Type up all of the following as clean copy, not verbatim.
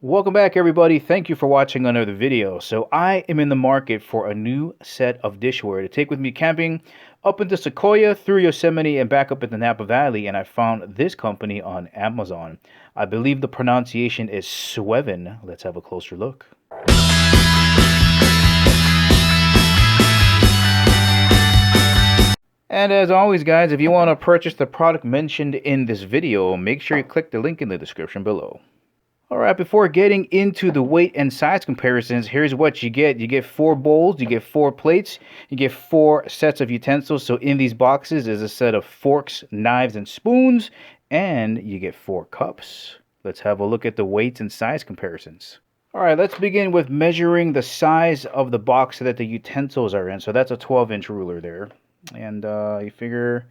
Welcome back, everybody. Thank you for watching another video. So I am in the market for a new set of dishware to take with me camping up into Sequoia, through Yosemite, and back up into Napa Valley. And I found this company on Amazon. I believe the pronunciation is SWEVEN. Let's have a closer look. And as always, guys, if you want to purchase the product mentioned in this video, make sure you click the link in the description below. Alright, before getting into the weight and size comparisons, here's what you get. You get 4 bowls, you get 4 plates, you get 4 sets of utensils. So in these boxes is a set of forks, knives, and spoons, and you get 4 cups. Let's have a look at the weights and size comparisons. Alright, let's begin with measuring the size of the box that the utensils are in. So that's a 12-inch ruler there. And you figure,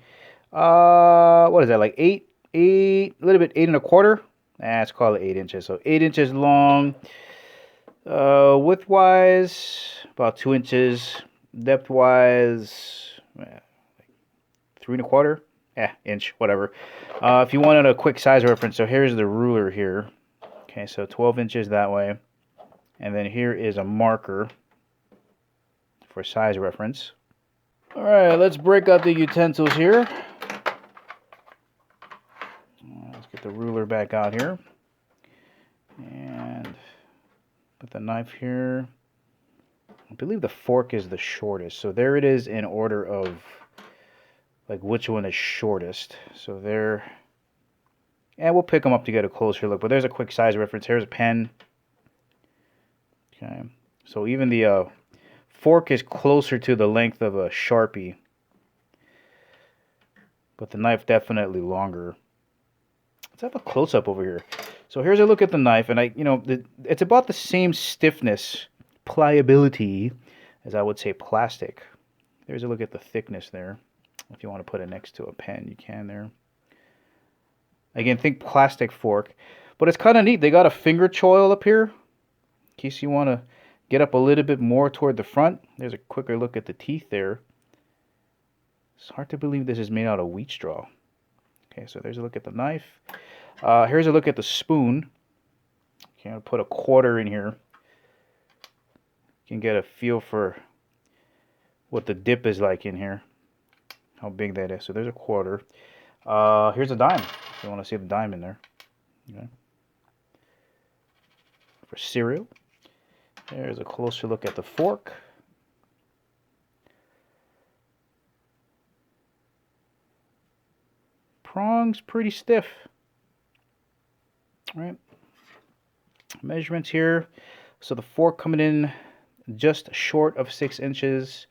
what is that, like 8, a little bit 8 1/4? Let's call it 8 inches. So 8 inches long. Width-wise, about 2 inches. Depth-wise, 3 1/4. Inch, whatever. If you wanted a quick size reference, so here's the ruler here. Okay, so 12 inches that way. And then here is a marker for size reference. Alright, let's break out the utensils here. Let's get the ruler back out here. And put the knife here. I believe the fork is the shortest. So there it is in order of like which one is shortest. So there. And we'll pick them up to get a closer look. But there's a quick size reference. Here's a pen. Okay. So even the fork is closer to the length of a Sharpie. But the knife definitely longer. Let's have a close-up over here. So here's a look at the knife, and it's about the same stiffness, pliability, as I would say plastic. There's a look at the thickness there. If you want to put it next to a pen, you can there. Again, think plastic fork. But it's kind of neat. They got a finger choil up here, in case you want to get up a little bit more toward the front. There's a quicker look at the teeth there. It's hard to believe this is made out of wheat straw. Okay, so there's a look at the knife. Here's a look at the spoon. Okay, I'll put a 1/4 in here. You can get a feel for what the dip is like in here. How big that is. So there's a 1/4. Here's a dime. If you want to see the dime in there. Okay. For cereal. There's a closer look at the fork. Prongs pretty stiff. All right. Measurements here. So the fork coming in just short of 6 inches.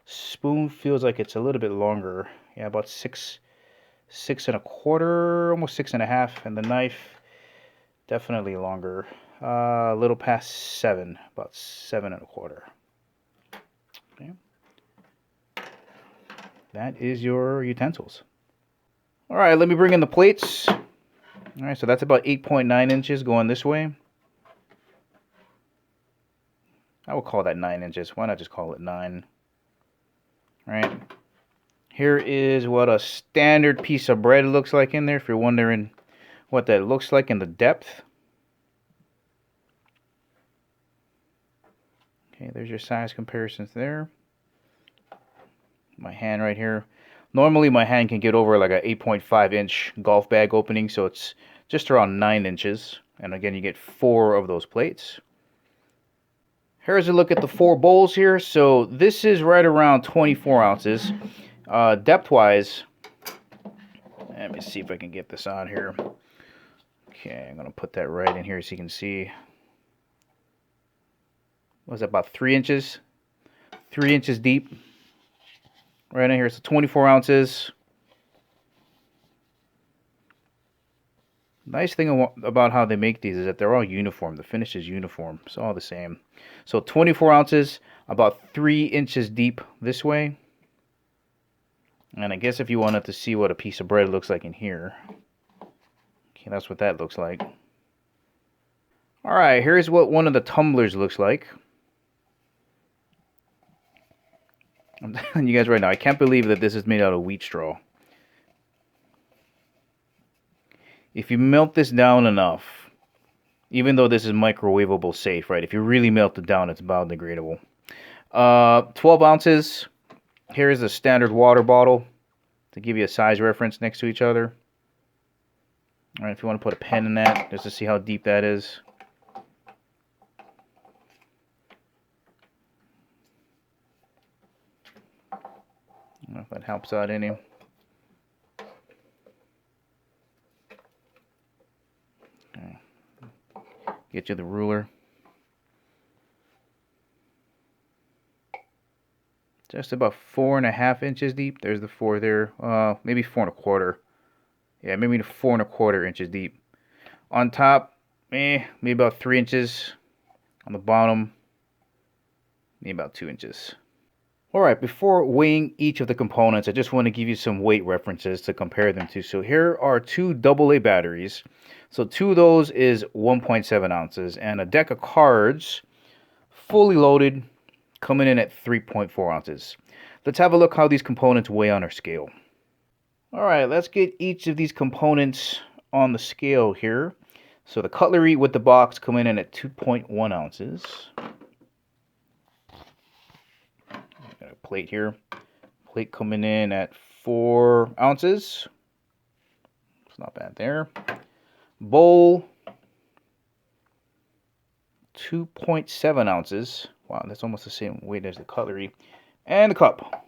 Spoon feels like it's a little bit longer. Yeah, about 6 1/4, almost 6 1/2. And the knife definitely longer. A little past 7, about 7 1/4. Okay. That is your utensils. All right, let me bring in the plates. All right, so that's about 8.9 inches going this way. I will call that 9 inches. Why not just call it 9? All right. Here is what a standard piece of bread looks like in there, if you're wondering what that looks like in the depth. Okay, there's your size comparisons there. My hand right here. Normally my hand can get over like a 8.5 inch golf bag opening, so it's just around 9 inches. And again, you get 4 of those plates. Here's a look at the 4 bowls here. So this is right around 24 ounces. Depth-wise, let me see if I can get this on here. Okay, I'm going to put that right in here so you can see. Was that about 3 inches? 3 inches deep. Right in here, so 24 ounces. Nice thing about how they make these is that they're all uniform. The finish is uniform. It's all the same. So 24 ounces, about 3 inches deep this way. And I guess if you wanted to see what a piece of bread looks like in here. Okay, that's what that looks like. Alright, here's what one of the tumblers looks like. I'm telling you guys right now, I can't believe that this is made out of wheat straw. If you melt this down enough, even though this is microwavable safe, right? If you really melt it down, it's biodegradable. 12 ounces. Here's a standard water bottle to give you a size reference next to each other. All right, if you want to put a pen in that, just to see how deep that is. I don't know if that helps out any. Okay. Get you the ruler. Just about 4.5 inches deep. There's the 4 there. Maybe 4.25. Yeah, maybe 4.25 inches deep. On top, maybe about 3 inches. On the bottom, maybe about 2 inches. Alright, before weighing each of the components, I just want to give you some weight references to compare them to. So here are 2 AA batteries. So 2 of those is 1.7 ounces. And a deck of cards, fully loaded, coming in at 3.4 ounces. Let's have a look how these components weigh on our scale. Alright, let's get each of these components on the scale here. So the cutlery with the box coming in at 2.1 ounces. Got a plate here. Plate coming in at 4 ounces. It's not bad there. Bowl, 2.7 ounces. Wow, that's almost the same weight as the cutlery. And the cup,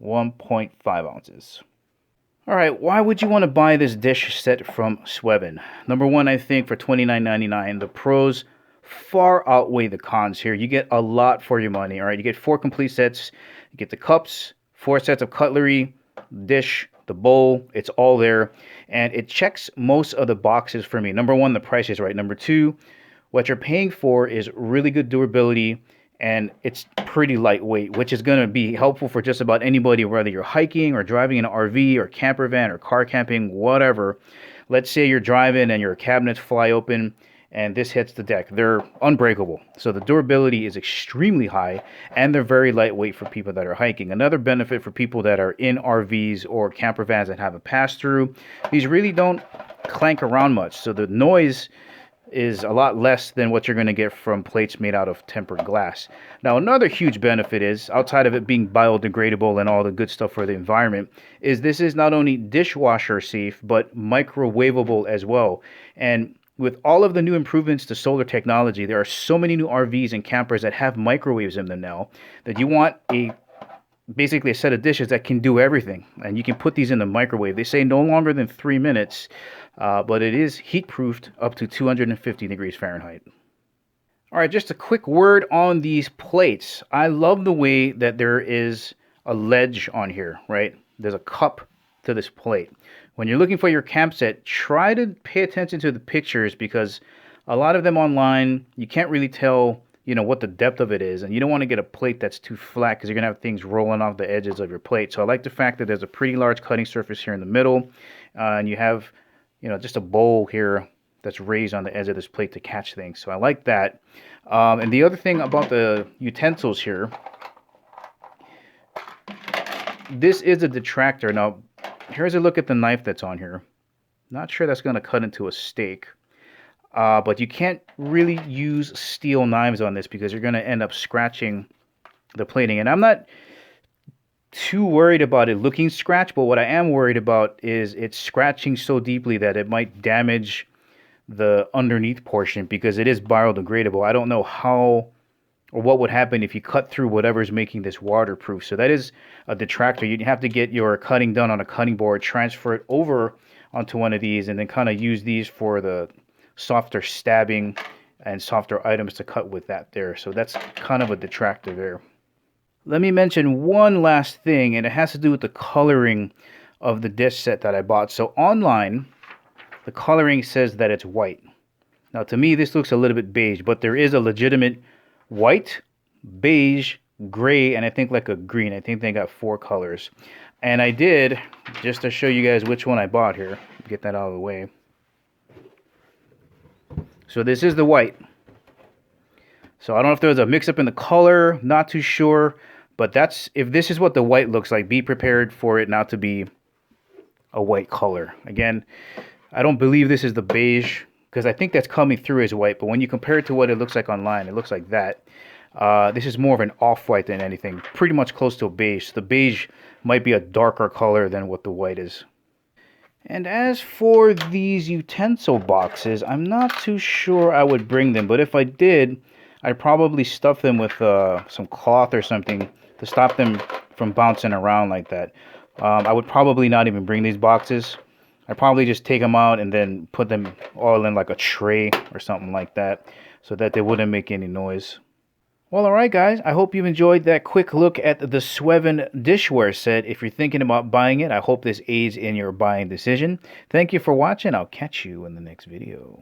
1.5 ounces. Alright, why would you want to buy this dish set from SWEVEN? Number one, I think for $29.99, the pros far outweigh the cons here. You get a lot for your money, alright? You get 4 complete sets. You get the cups, 4 sets of cutlery, dish, the bowl, it's all there. And it checks most of the boxes for me. Number one, the price is right. Number two, what you're paying for is really good durability, and it's pretty lightweight, which is going to be helpful for just about anybody, whether you're hiking or driving in an RV or camper van or car camping, whatever. Let's say you're driving and your cabinets fly open and this hits the deck. They're unbreakable. So the durability is extremely high, and they're very lightweight for people that are hiking. Another benefit for people that are in RVs or camper vans that have a pass-through, these really don't clank around much. So the noise is a lot less than what you're going to get from plates made out of tempered glass. Now, another huge benefit is, outside of it being biodegradable and all the good stuff for the environment, is this is not only dishwasher safe, but microwavable as well. And with all of the new improvements to solar technology, there are so many new RVs and campers that have microwaves in them now that you want basically a set of dishes that can do everything. And you can put these in the microwave. They say no longer than 3 minutes. But it is heat-proofed up to 250 degrees Fahrenheit. All right, just a quick word on these plates. I love the way that there is a ledge on here, right? There's a cup to this plate. When you're looking for your camp set, try to pay attention to the pictures, because a lot of them online, you can't really tell, what the depth of it is. And you don't want to get a plate that's too flat, because you're going to have things rolling off the edges of your plate. So I like the fact that there's a pretty large cutting surface here in the middle. And you have just a bowl here that's raised on the edge of this plate to catch things. So I like that. And the other thing about the utensils here, this is a detractor. Now, here's a look at the knife that's on here. Not sure that's going to cut into a steak. But you can't really use steel knives on this, because you're going to end up scratching the plating. And I'm not too worried about it looking scratched, but what I am worried about is it's scratching so deeply that it might damage the underneath portion, because it is biodegradable. I don't know how or what would happen if you cut through whatever's making this waterproof. So that is a detractor. You'd have to get your cutting done on a cutting board, transfer it over onto one of these, and then kind of use these for the softer stabbing and softer items to cut with that there. So that's kind of a detractor there. Let me mention one last thing, and it has to do with the coloring of the dish set that I bought. So online, the coloring says that it's white. Now, to me, this looks a little bit beige, but there is a legitimate white, beige, gray, and I think like a green. I think they got 4 colors. And I did, just to show you guys which one I bought here, get that out of the way. So this is the white. So I don't know if there was a mix-up in the color, not too sure. But if this is what the white looks like, be prepared for it not to be a white color. Again, I don't believe this is the beige, because I think that's coming through as white, but when you compare it to what it looks like online, it looks like that. This is more of an off-white than anything, pretty much close to a beige. The beige might be a darker color than what the white is. And as for these utensil boxes, I'm not too sure I would bring them, but if I did, I'd probably stuff them with some cloth or something to stop them from bouncing around like that. I would probably not even bring these boxes. I'd probably just take them out and then put them all in like a tray or something like that so that they wouldn't make any noise. Well, alright guys, I hope you enjoyed that quick look at the SWEVEN dishware set. If you're thinking about buying it, I hope this aids in your buying decision. Thank you for watching. I'll catch you in the next video.